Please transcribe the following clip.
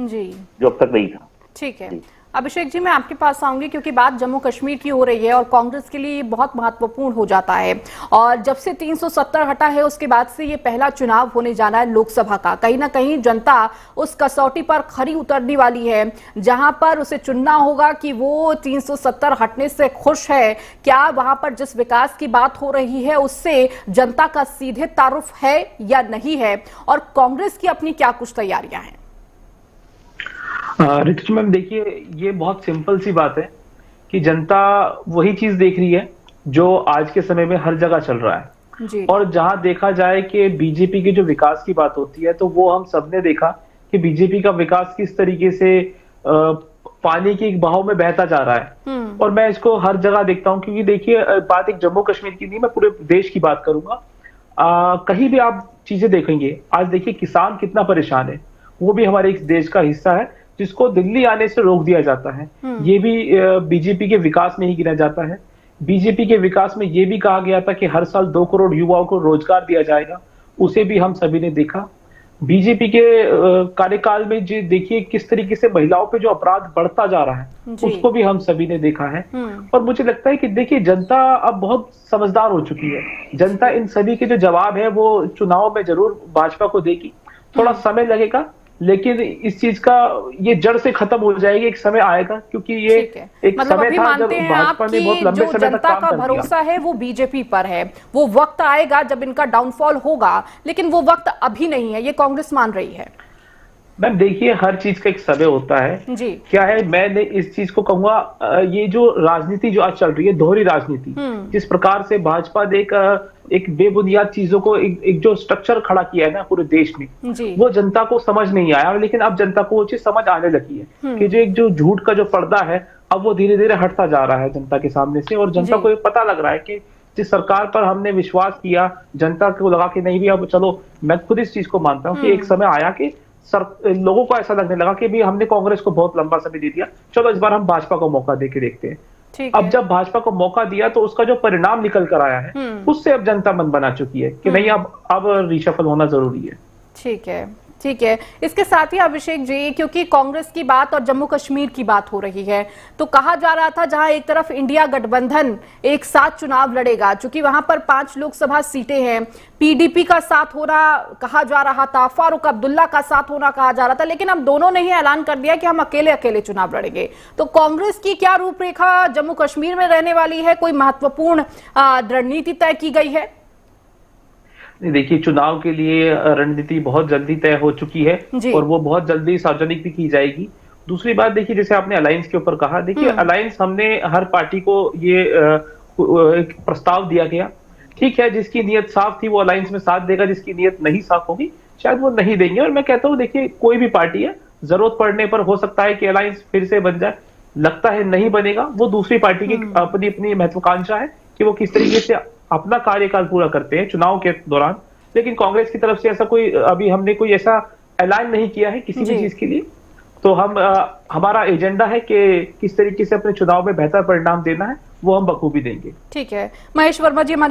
जी, जो अब तक नहीं था। ठीक है। अभिषेक जी, मैं आपके पास आऊंगी क्योंकि बात जम्मू कश्मीर की हो रही है और कांग्रेस के लिए बहुत महत्वपूर्ण हो जाता है। और जब से 370 हटा है उसके बाद से ये पहला चुनाव होने जाना है लोकसभा का। कहीं ना कहीं जनता उस कसौटी पर खरी उतरने वाली है जहां पर उसे चुनना होगा कि वो 370 हटने से खुश है, क्या वहां पर जिस विकास की बात हो रही है उससे जनता का सीधे तारुफ है या नहीं है, और कांग्रेस की अपनी क्या कुछ तैयारियां हैं। ऋतु मैम, देखिए, ये बहुत सिंपल सी बात है कि जनता वही चीज देख रही है जो आज के समय में हर जगह चल रहा है। जी। और जहां देखा जाए कि बीजेपी के जो विकास की बात होती है, तो वो हम सबने देखा कि बीजेपी का विकास किस तरीके से पानी के एक बहाव में बहता जा रहा है। और मैं इसको हर जगह देखता हूं, क्योंकि देखिए, बात एक जम्मू कश्मीर की नहीं, मैं पूरे देश की बात करूंगा। कहीं भी आप चीजें देखेंगे, आज देखिए किसान कितना परेशान है, वो भी हमारे एक देश का हिस्सा है जिसको दिल्ली आने से रोक दिया जाता है। ये भी बीजेपी के विकास में ही गिना जाता है। बीजेपी के विकास में ये भी कहा गया था कि हर साल 2 करोड़ युवाओं को रोजगार दिया जाएगा, उसे भी हम सभी ने देखा। बीजेपी के कार्यकाल में जो देखिए किस तरीके से महिलाओं पे जो अपराध बढ़ता जा रहा है, उसको भी हम सभी ने देखा है। और मुझे लगता है कि देखिए, जनता अब बहुत समझदार हो चुकी है। जनता इन सभी के जो जवाब है वो चुनाव में जरूर भाजपा को देगी। थोड़ा समय लगेगा, लेकिन इस चीज का ये जड़ से खत्म हो जाएगी, एक समय आएगा, क्योंकि ये एक मतलब समय अभी था जब भाजपा ने बहुत लंबे समय तक जनता काम का कर दिया। भरोसा है वो बीजेपी पर है। वो वक्त आएगा जब इनका डाउनफॉल होगा, लेकिन वो वक्त अभी नहीं है, ये कांग्रेस मान रही है। मैम देखिए, हर चीज का एक समय होता है। जी। क्या है, मैंने इस चीज को कहूंगा, ये जो राजनीति जो आज चल रही है, दोहरी राजनीति, जिस प्रकार से भाजपा ने एक बेबुनियाद चीजों को एक जो स्ट्रक्चर खड़ा किया है ना पूरे देश में, वो जनता को समझ नहीं आया। लेकिन अब जनता को वो चीज समझ आने लगी है कि जो झूठ का जो पर्दा है, अब वो धीरे धीरे हटता जा रहा है जनता के सामने से। और जनता को ये पता लग रहा है कि जिस सरकार पर हमने विश्वास किया, जनता को लगा कि नहीं भी, अब चलो, मैं खुद इस चीज को मानता हूँ कि एक समय आया कि लोगों को ऐसा लगने लगा कि भी हमने कांग्रेस को बहुत लंबा समय दे दिया, चलो इस बार हम भाजपा को मौका दे के देखते हैं। अब जब भाजपा को मौका दिया तो उसका जो परिणाम निकल कर आया है, उससे अब जनता मन बना चुकी है कि नहीं, अब रिशफल होना जरूरी है। ठीक है, ठीक है। इसके साथ ही अभिषेक जी, क्योंकि कांग्रेस की बात और जम्मू कश्मीर की बात हो रही है, तो कहा जा रहा था जहां एक तरफ इंडिया गठबंधन एक साथ चुनाव लड़ेगा, चूंकि वहां पर 5 लोकसभा सीटें हैं, पीडीपी का साथ होना कहा जा रहा था, फारूक अब्दुल्ला का साथ होना कहा जा रहा था, लेकिन अब दोनों ने ही ऐलान कर दिया कि हम अकेले अकेले चुनाव लड़ेंगे। तो कांग्रेस की क्या रूपरेखा जम्मू कश्मीर में रहने वाली है? कोई महत्वपूर्ण रणनीति तय की गई है? देखिए, चुनाव के लिए रणनीति बहुत जल्दी तय हो चुकी है और वो बहुत जल्दी सार्वजनिक भी की जाएगी। दूसरी बात, देखिए, जैसे आपने अलायंस के ऊपर कहा, देखिए अलायंस, हमने हर पार्टी को ये एक प्रस्ताव दिया गया। ठीक है, जिसकी नीयत साफ थी वो अलायंस में साथ देगा, जिसकी नीयत नहीं साफ होगी शायद वो नहीं देंगे। और मैं कहता हूँ, देखिए, कोई भी पार्टी है, जरूरत पड़ने पर हो सकता है कि अलायंस फिर से बन जाए, लगता है नहीं बनेगा। वो दूसरी पार्टी की अपनी अपनी महत्वाकांक्षा है कि वो किस तरीके से अपना कार्यकाल पूरा करते हैं चुनाव के दौरान। लेकिन कांग्रेस की तरफ से ऐसा कोई, अभी हमने कोई ऐसा ऐलान नहीं किया है किसी भी चीज के लिए। तो हमारा एजेंडा है कि किस तरीके से अपने चुनाव में बेहतर परिणाम देना है, वो हम बखूबी देंगे। ठीक है, महेश वर्मा जी हमारे